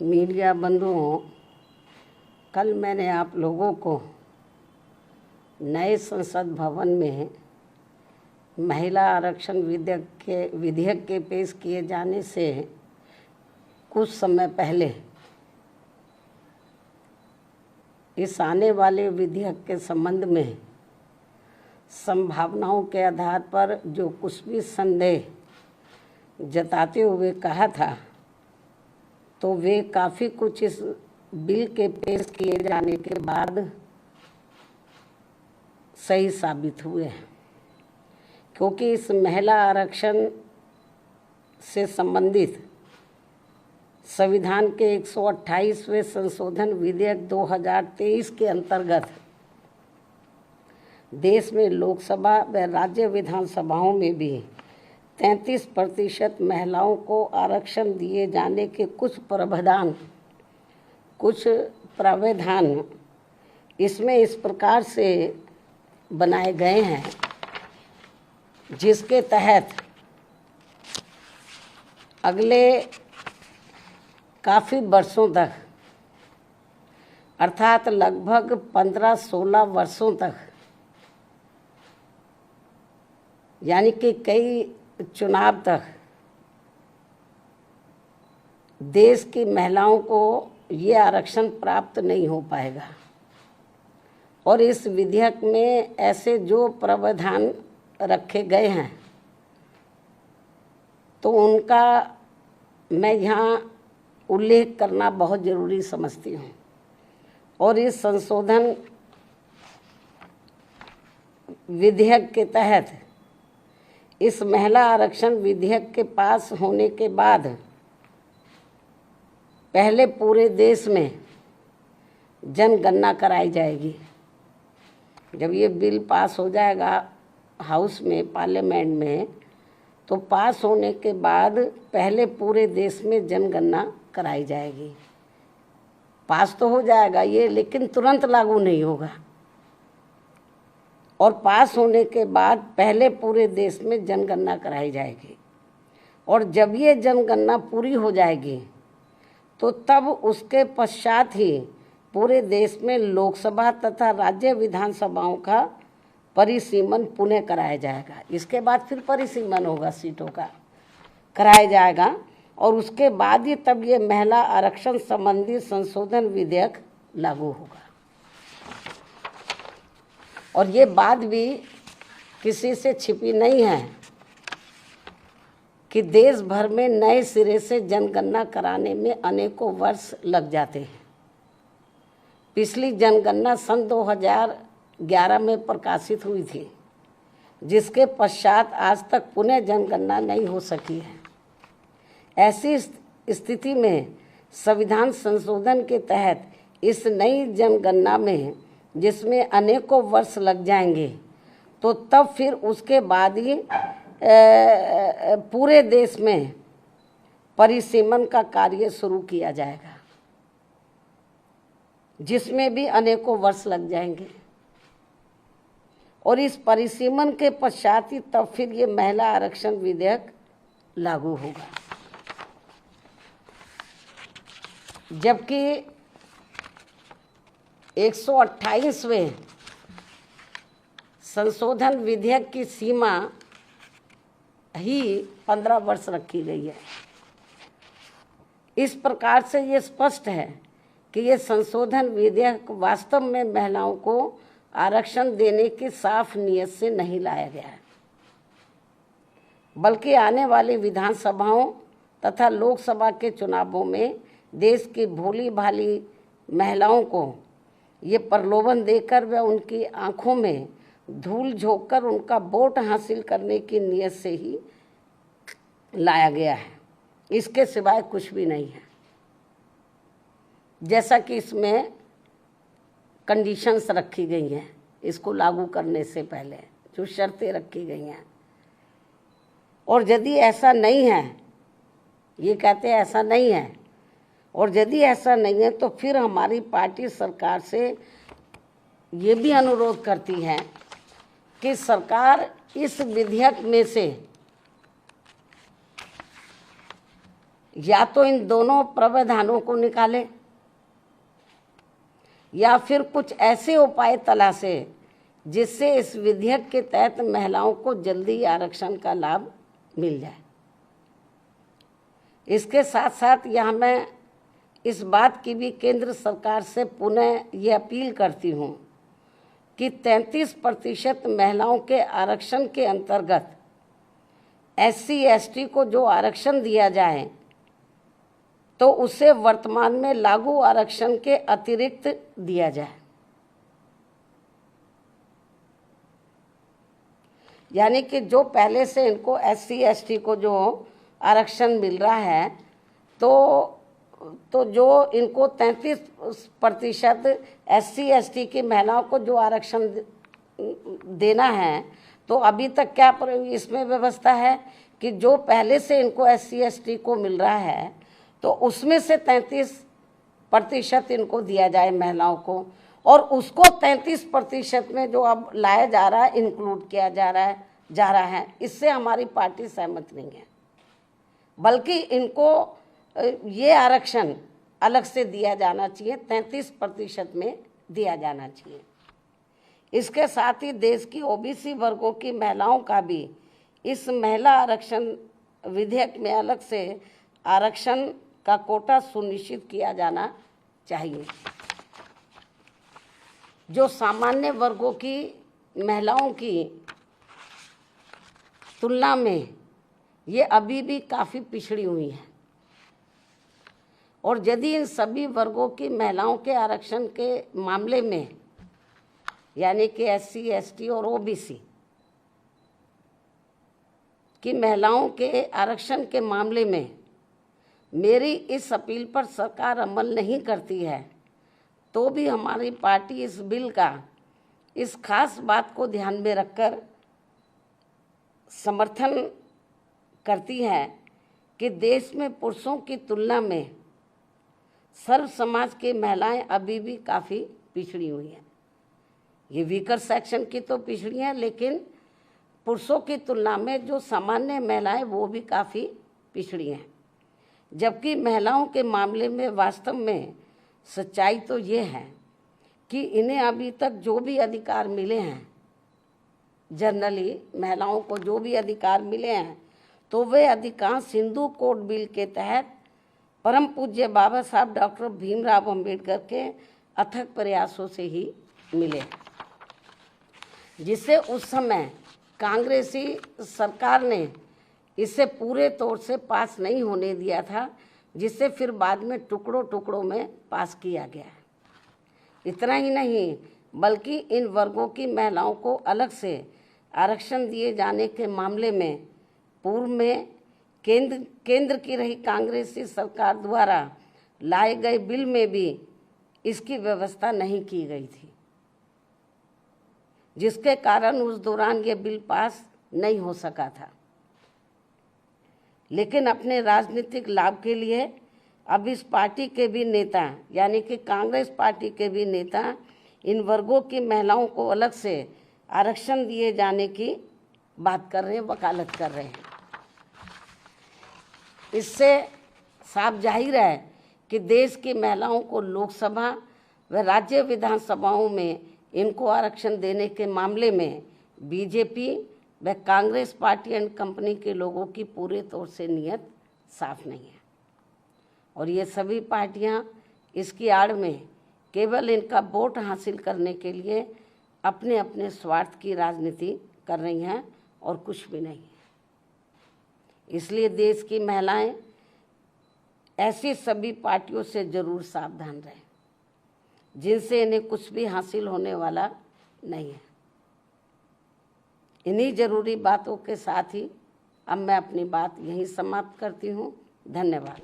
Media बंधुओं, कल मैंने आप लोगों को नए संसद भवन में महिला आरक्षण विधेयक के पेश किए जाने से कुछ समय पहले इस आने वाले विधेयक के संबंध में संभावनाओं के आधार पर जो कुछ भी संदेह जताते हुए कहा था, तो वे काफ़ी कुछ इस बिल के पेश किए जाने के बाद सही साबित हुए हैं, क्योंकि इस महिला आरक्षण से संबंधित संविधान के 128वें संशोधन विधेयक 2023 के अंतर्गत देश में लोकसभा व राज्य विधानसभाओं में भी 33% महिलाओं को आरक्षण दिए जाने के कुछ प्रावधान इसमें इस प्रकार से बनाए गए हैं, जिसके तहत अगले काफ़ी वर्षों तक, अर्थात लगभग 15-16 वर्षों तक, यानी कि कई चुनाव तक देश की महिलाओं को ये आरक्षण प्राप्त नहीं हो पाएगा। और इस विधेयक में ऐसे जो प्रावधान रखे गए हैं, तो उनका मैं यहाँ उल्लेख करना बहुत ज़रूरी समझती हूँ। और इस संशोधन विधेयक के तहत इस महिला आरक्षण विधेयक के पास होने के बाद पहले पूरे देश में जनगणना कराई जाएगी। जब ये बिल पास हो जाएगा हाउस में, पार्लियामेंट में, तो पास होने के बाद पहले पूरे देश में जनगणना कराई जाएगी। पास तो हो जाएगा ये, लेकिन तुरंत लागू नहीं होगा। और पास होने के बाद पहले पूरे देश में जनगणना कराई जाएगी। और जब ये जनगणना पूरी हो जाएगी, तो तब उसके पश्चात ही पूरे देश में लोकसभा तथा राज्य विधानसभाओं का परिसीमन पुनः कराया जाएगा। इसके बाद फिर परिसीमन होगा, सीटों का कराया जाएगा। और उसके बाद ही तब ये महिला आरक्षण संबंधी संशोधन विधेयक लागू होगा। और ये बात भी किसी से छिपी नहीं है कि देश भर में नए सिरे से जनगणना कराने में अनेकों वर्ष लग जाते हैं। पिछली जनगणना सन 2011 में प्रकाशित हुई थी, जिसके पश्चात आज तक पुनः जनगणना नहीं हो सकी है। ऐसी स्थिति में संविधान संशोधन के तहत इस नई जनगणना में, जिसमें अनेकों वर्ष लग जाएंगे, तो तब फिर उसके बाद ही पूरे देश में परिसीमन का कार्य शुरू किया जाएगा, जिसमें भी अनेकों वर्ष लग जाएंगे। और इस परिसीमन के पश्चात ही तब फिर ये महिला आरक्षण विधेयक लागू होगा। जबकि 128वें संशोधन विधेयक की सीमा ही 15 वर्ष रखी गई है। इस प्रकार से ये स्पष्ट है कि ये संशोधन विधेयक वास्तव में महिलाओं को आरक्षण देने की साफ नीयत से नहीं लाया गया है, बल्कि आने वाली विधानसभाओं तथा लोकसभा के चुनावों में देश की भोली भाली महिलाओं को ये प्रलोभन देकर व उनकी आंखों में धूल झोंककर उनका वोट हासिल करने की नीयत से ही लाया गया है। इसके सिवाय कुछ भी नहीं है। जैसा कि इसमें कंडीशंस रखी गई हैं, इसको लागू करने से पहले जो शर्तें रखी गई हैं। और यदि ऐसा नहीं है, ये कहते हैं ऐसा नहीं है, और यदि ऐसा नहीं है, तो फिर हमारी पार्टी सरकार से ये भी अनुरोध करती है कि सरकार इस विधेयक में से या तो इन दोनों प्रावधानों को निकाले या फिर कुछ ऐसे उपाय तलाशे जिससे इस विधेयक के तहत महिलाओं को जल्दी आरक्षण का लाभ मिल जाए। इसके साथ साथ यहाँ मैं इस बात की भी केंद्र सरकार से पुनः ये अपील करती हूँ कि 33% महिलाओं के आरक्षण के अंतर्गत SC/ST को जो आरक्षण दिया जाए तो उसे वर्तमान में लागू आरक्षण के अतिरिक्त दिया जाए। यानी कि जो पहले से इनको SC/ST को जो आरक्षण मिल रहा है तो जो इनको 33% SC/ST की महिलाओं को जो आरक्षण देना है, तो अभी तक क्या इसमें व्यवस्था है कि जो पहले से इनको SC/ST को मिल रहा है तो उसमें से 33% इनको दिया जाए महिलाओं को, और उसको 33% में जो अब लाया जा रहा है, इंक्लूड किया जा रहा है। इससे हमारी पार्टी सहमत नहीं है, बल्कि इनको ये आरक्षण अलग से दिया जाना चाहिए, 33% में दिया जाना चाहिए। इसके साथ ही देश की OBC वर्गों की महिलाओं का भी इस महिला आरक्षण विधेयक में अलग से आरक्षण का कोटा सुनिश्चित किया जाना चाहिए। जो सामान्य वर्गों की महिलाओं की तुलना में ये अभी भी काफ़ी पिछड़ी हुई हैं, और यदि इन सभी वर्गों की महिलाओं के आरक्षण के मामले में, यानी कि SC/ST और OBC की महिलाओं के आरक्षण के मामले में मेरी इस अपील पर सरकार अमल नहीं करती है, तो भी हमारी पार्टी इस बिल का इस खास बात को ध्यान में रखकर समर्थन करती है कि देश में पुरुषों की तुलना में सर्व समाज की महिलाएं अभी भी काफ़ी पिछड़ी हुई हैं। ये वीकर सेक्शन की तो पिछड़ी हैं, लेकिन पुरुषों की तुलना में जो सामान्य महिलाएं वो भी काफ़ी पिछड़ी हैं। जबकि महिलाओं के मामले में वास्तव में सच्चाई तो ये है कि इन्हें अभी तक जो भी अधिकार मिले हैं, जनरली महिलाओं को जो भी अधिकार मिले हैं, तो वे अधिकांश हिंदू कोड बिल के तहत परम पूज्य बाबा साहब डॉक्टर भीमराव अंबेडकर के अथक प्रयासों से ही मिले, जिसे उस समय कांग्रेसी सरकार ने इसे पूरे तौर से पास नहीं होने दिया था, जिसे फिर बाद में टुकड़ों टुकड़ों में पास किया गया। इतना ही नहीं, बल्कि इन वर्गों की महिलाओं को अलग से आरक्षण दिए जाने के मामले में पूर्व में केंद्र की रही कांग्रेसी सरकार द्वारा लाए गए बिल में भी इसकी व्यवस्था नहीं की गई थी, जिसके कारण उस दौरान ये बिल पास नहीं हो सका था। लेकिन अपने राजनीतिक लाभ के लिए अब इस पार्टी के भी नेता, यानी कि कांग्रेस पार्टी के भी नेता, इन वर्गों की महिलाओं को अलग से आरक्षण दिए जाने की बात कर रहे हैं, वकालत कर रहे हैं। इससे साफ जाहिर है कि देश की महिलाओं को लोकसभा व राज्य विधानसभाओं में इनको आरक्षण देने के मामले में बीजेपी व कांग्रेस पार्टी एंड कंपनी के लोगों की पूरे तौर से नीयत साफ नहीं है, और ये सभी पार्टियां इसकी आड़ में केवल इनका वोट हासिल करने के लिए अपने अपने स्वार्थ की राजनीति कर रही हैं और कुछ भी नहीं। इसलिए देश की महिलाएं ऐसी सभी पार्टियों से जरूर सावधान रहें जिनसे इन्हें कुछ भी हासिल होने वाला नहीं है। इन्हीं जरूरी बातों के साथ ही अब मैं अपनी बात यहीं समाप्त करती हूँ। धन्यवाद।